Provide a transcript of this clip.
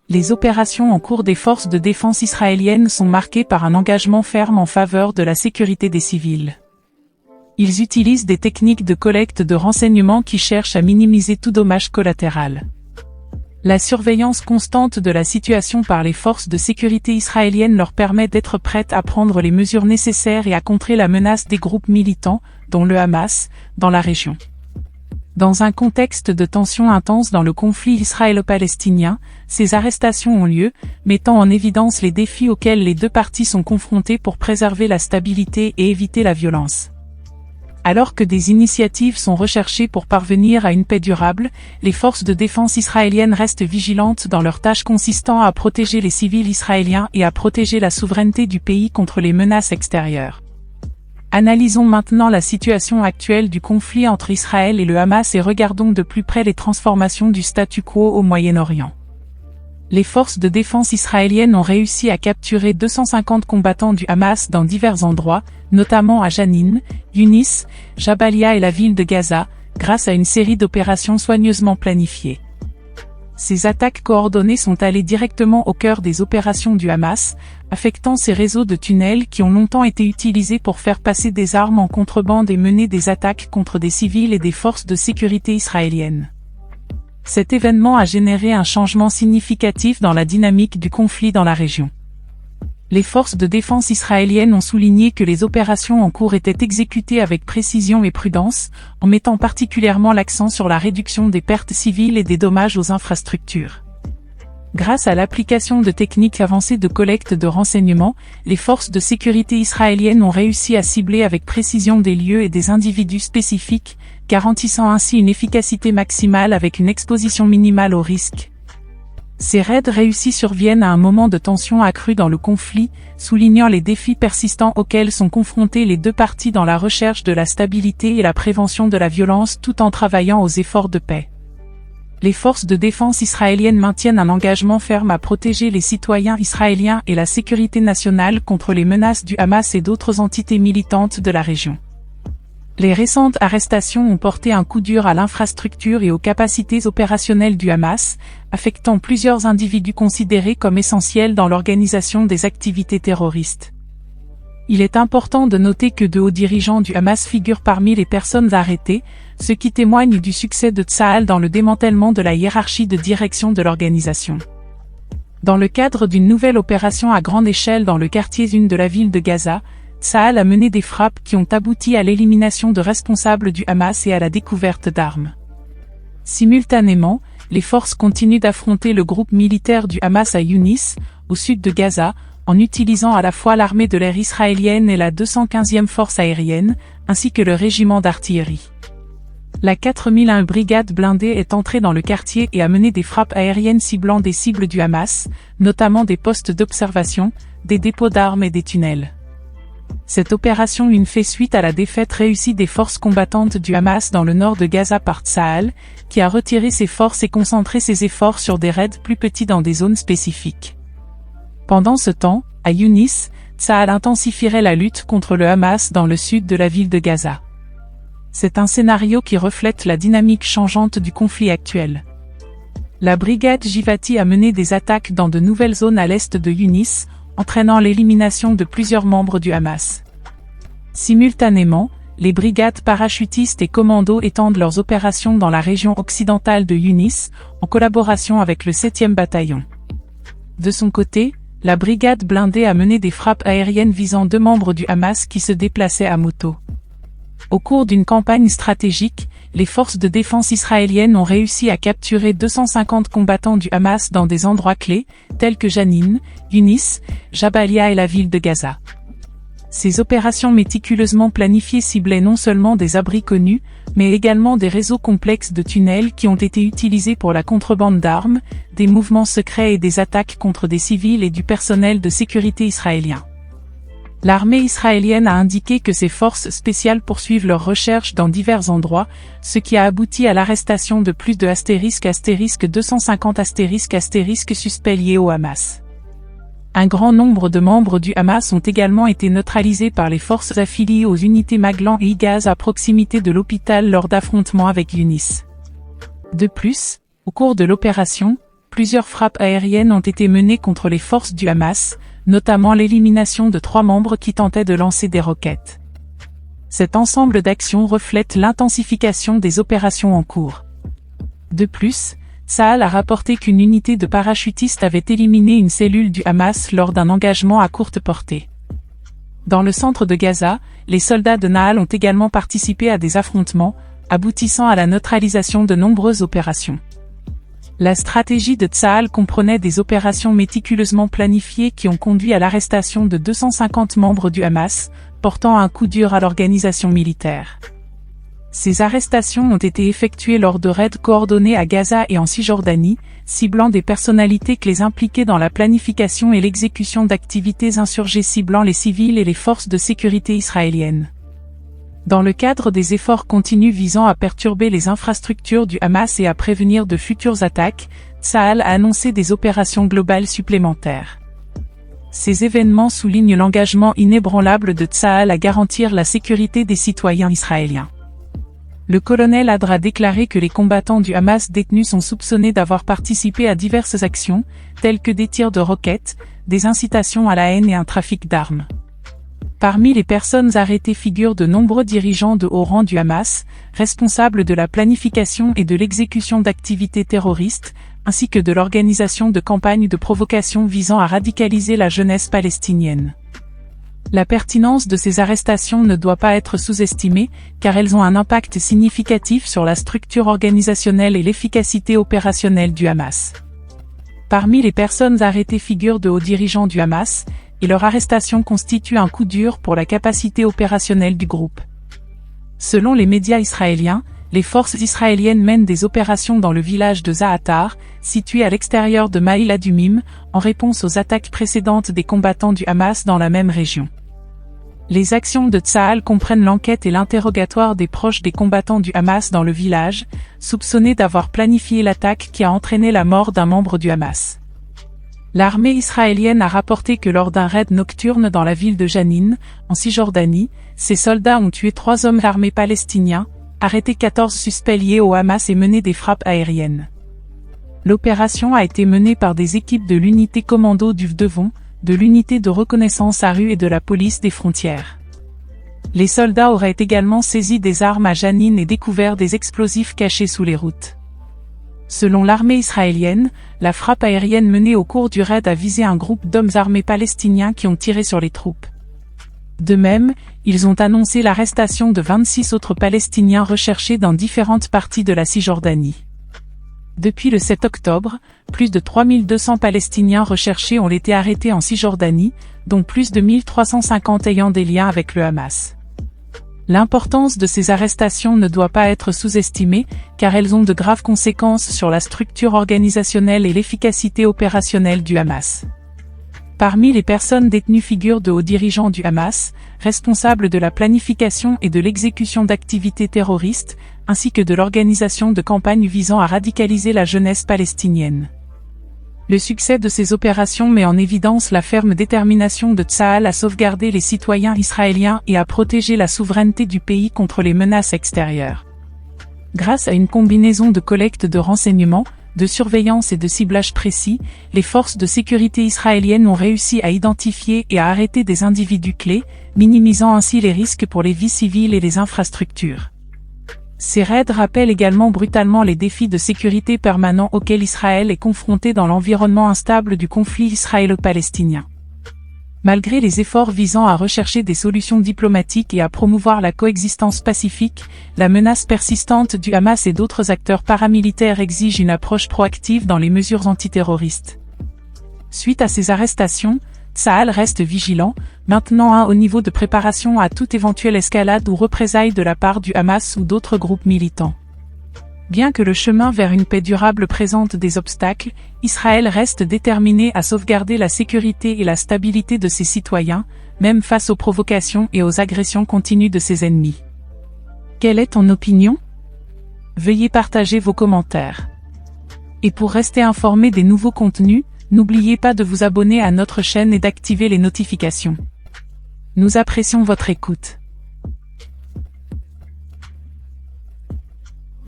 Les opérations en cours des forces de défense israéliennes sont marquées par un engagement ferme en faveur de la sécurité des civils. Ils utilisent des techniques de collecte de renseignements qui cherchent à minimiser tout dommage collatéral. La surveillance constante de la situation par les forces de sécurité israéliennes leur permet d'être prêtes à prendre les mesures nécessaires et à contrer la menace des groupes militants, dont le Hamas, dans la région. Dans un contexte de tensions intenses dans le conflit israélo-palestinien, ces arrestations ont lieu, mettant en évidence les défis auxquels les deux parties sont confrontées pour préserver la stabilité et éviter la violence. Alors que des initiatives sont recherchées pour parvenir à une paix durable, les forces de défense israéliennes restent vigilantes dans leur tâche consistant à protéger les civils israéliens et à protéger la souveraineté du pays contre les menaces extérieures. Analysons maintenant la situation actuelle du conflit entre Israël et le Hamas et regardons de plus près les transformations du statu quo au Moyen-Orient. Les forces de défense israéliennes ont réussi à capturer 250 combattants du Hamas dans divers endroits, notamment à Jenin, Yunis, Jabalia et la ville de Gaza, grâce à une série d'opérations soigneusement planifiées. Ces attaques coordonnées sont allées directement au cœur des opérations du Hamas, affectant ces réseaux de tunnels qui ont longtemps été utilisés pour faire passer des armes en contrebande et mener des attaques contre des civils et des forces de sécurité israéliennes. Cet événement a généré un changement significatif dans la dynamique du conflit dans la région. Les forces de défense israéliennes ont souligné que les opérations en cours étaient exécutées avec précision et prudence, en mettant particulièrement l'accent sur la réduction des pertes civiles et des dommages aux infrastructures. Grâce à l'application de techniques avancées de collecte de renseignements, les forces de sécurité israéliennes ont réussi à cibler avec précision des lieux et des individus spécifiques, garantissant ainsi une efficacité maximale avec une exposition minimale au risque. Ces raids réussis surviennent à un moment de tension accrue dans le conflit, soulignant les défis persistants auxquels sont confrontés les deux parties dans la recherche de la stabilité et la prévention de la violence tout en travaillant aux efforts de paix. Les forces de défense israéliennes maintiennent un engagement ferme à protéger les citoyens israéliens et la sécurité nationale contre les menaces du Hamas et d'autres entités militantes de la région. Les récentes arrestations ont porté un coup dur à l'infrastructure et aux capacités opérationnelles du Hamas, affectant plusieurs individus considérés comme essentiels dans l'organisation des activités terroristes. Il est important de noter que de hauts dirigeants du Hamas figurent parmi les personnes arrêtées, ce qui témoigne du succès de Tsahal dans le démantèlement de la hiérarchie de direction de l'organisation. Dans le cadre d'une nouvelle opération à grande échelle dans le quartier 1 de la ville de Gaza, Tsahal a mené des frappes qui ont abouti à l'élimination de responsables du Hamas et à la découverte d'armes. Simultanément, les forces continuent d'affronter le groupe militaire du Hamas à Yunis, au sud de Gaza, en utilisant à la fois l'armée de l'air israélienne et la 215e force aérienne, ainsi que le régiment d'artillerie. La 4001 brigade blindée est entrée dans le quartier et a mené des frappes aériennes ciblant des cibles du Hamas, notamment des postes d'observation, des dépôts d'armes et des tunnels. Cette opération fait suite à la défaite réussie des forces combattantes du Hamas dans le nord de Gaza par Tsahal, qui a retiré ses forces et concentré ses efforts sur des raids plus petits dans des zones spécifiques. Pendant ce temps, à Yunis, Tsahal intensifierait la lutte contre le Hamas dans le sud de la ville de Gaza. C'est un scénario qui reflète la dynamique changeante du conflit actuel. La brigade Givati a mené des attaques dans de nouvelles zones à l'est de Yunis, entraînant l'élimination de plusieurs membres du Hamas. Simultanément, les brigades parachutistes et commandos étendent leurs opérations dans la région occidentale de Yunis, en collaboration avec le 7e bataillon. De son côté, la brigade blindée a mené des frappes aériennes visant 2 membres du Hamas qui se déplaçaient à moto. Au cours d'une campagne stratégique, les forces de défense israéliennes ont réussi à capturer 250 combattants du Hamas dans des endroits clés, tels que Jenin, Yunis, Jabalia et la ville de Gaza. Ces opérations méticuleusement planifiées ciblaient non seulement des abris connus, mais également des réseaux complexes de tunnels qui ont été utilisés pour la contrebande d'armes, des mouvements secrets et des attaques contre des civils et du personnel de sécurité israélien. L'armée israélienne a indiqué que ses forces spéciales poursuivent leurs recherches dans divers endroits, ce qui a abouti à l'arrestation de plus de *250 suspects liés au Hamas. Un grand nombre de membres du Hamas ont également été neutralisés par les forces affiliées aux unités Maglan et Igaz à proximité de l'hôpital lors d'affrontements avec Yunis. De plus, au cours de l'opération, plusieurs frappes aériennes ont été menées contre les forces du Hamas, notamment l'élimination de 3 membres qui tentaient de lancer des roquettes. Cet ensemble d'actions reflète l'intensification des opérations en cours. De plus, Tsahal a rapporté qu'une unité de parachutistes avait éliminé une cellule du Hamas lors d'un engagement à courte portée. Dans le centre de Gaza, les soldats de Nahal ont également participé à des affrontements, aboutissant à la neutralisation de nombreuses opérations. La stratégie de Tsahal comprenait des opérations méticuleusement planifiées qui ont conduit à l'arrestation de 250 membres du Hamas, portant un coup dur à l'organisation militaire. Ces arrestations ont été effectuées lors de raids coordonnés à Gaza et en Cisjordanie, ciblant des personnalités clés impliquées dans la planification et l'exécution d'activités insurgées ciblant les civils et les forces de sécurité israéliennes. Dans le cadre des efforts continus visant à perturber les infrastructures du Hamas et à prévenir de futures attaques, Tsahal a annoncé des opérations globales supplémentaires. Ces événements soulignent l'engagement inébranlable de Tsahal à garantir la sécurité des citoyens israéliens. Le colonel Hadr a déclaré que les combattants du Hamas détenus sont soupçonnés d'avoir participé à diverses actions, telles que des tirs de roquettes, des incitations à la haine et un trafic d'armes. Parmi les personnes arrêtées figurent de nombreux dirigeants de haut rang du Hamas, responsables de la planification et de l'exécution d'activités terroristes, ainsi que de l'organisation de campagnes de provocation visant à radicaliser la jeunesse palestinienne. La pertinence de ces arrestations ne doit pas être sous-estimée, car elles ont un impact significatif sur la structure organisationnelle et l'efficacité opérationnelle du Hamas. Parmi les personnes arrêtées figurent de hauts dirigeants du Hamas, et leur arrestation constitue un coup dur pour la capacité opérationnelle du groupe. Selon les médias israéliens, les forces israéliennes mènent des opérations dans le village de Za'atar, situé à l'extérieur de Maïl Adumim, en réponse aux attaques précédentes des combattants du Hamas dans la même région. Les actions de Tsahal comprennent l'enquête et l'interrogatoire des proches des combattants du Hamas dans le village, soupçonnés d'avoir planifié l'attaque qui a entraîné la mort d'un membre du Hamas. L'armée israélienne a rapporté que lors d'un raid nocturne dans la ville de Janin, en Cisjordanie, ses soldats ont tué 3 hommes armés palestiniens, arrêté 14 suspects liés au Hamas et mené des frappes aériennes. L'opération a été menée par des équipes de l'unité commando du Devon, de l'unité de reconnaissance à rue et de la police des frontières. Les soldats auraient également saisi des armes à Janin et découvert des explosifs cachés sous les routes. Selon l'armée israélienne, la frappe aérienne menée au cours du raid a visé un groupe d'hommes armés palestiniens qui ont tiré sur les troupes. De même, ils ont annoncé l'arrestation de 26 autres Palestiniens recherchés dans différentes parties de la Cisjordanie. Depuis le 7 octobre, plus de 3200 Palestiniens recherchés ont été arrêtés en Cisjordanie, dont plus de 1350 ayant des liens avec le Hamas. L'importance de ces arrestations ne doit pas être sous-estimée, car elles ont de graves conséquences sur la structure organisationnelle et l'efficacité opérationnelle du Hamas. Parmi les personnes détenues figurent de hauts dirigeants du Hamas, responsables de la planification et de l'exécution d'activités terroristes, ainsi que de l'organisation de campagnes visant à radicaliser la jeunesse palestinienne. Le succès de ces opérations met en évidence la ferme détermination de Tsahal à sauvegarder les citoyens israéliens et à protéger la souveraineté du pays contre les menaces extérieures. Grâce à une combinaison de collecte de renseignements, de surveillance et de ciblage précis, les forces de sécurité israéliennes ont réussi à identifier et à arrêter des individus clés, minimisant ainsi les risques pour les vies civiles et les infrastructures. Ces raids rappellent également brutalement les défis de sécurité permanents auxquels Israël est confronté dans l'environnement instable du conflit israélo-palestinien. Malgré les efforts visant à rechercher des solutions diplomatiques et à promouvoir la coexistence pacifique, la menace persistante du Hamas et d'autres acteurs paramilitaires exige une approche proactive dans les mesures antiterroristes. Suite à ces arrestations, Tsahal reste vigilant, maintenant un haut niveau de préparation à toute éventuelle escalade ou représailles de la part du Hamas ou d'autres groupes militants. Bien que le chemin vers une paix durable présente des obstacles, Israël reste déterminé à sauvegarder la sécurité et la stabilité de ses citoyens, même face aux provocations et aux agressions continues de ses ennemis. Quelle est ton opinion? Veuillez partager vos commentaires. Et pour rester informé des nouveaux contenus, n'oubliez pas de vous abonner à notre chaîne et d'activer les notifications. Nous apprécions votre écoute.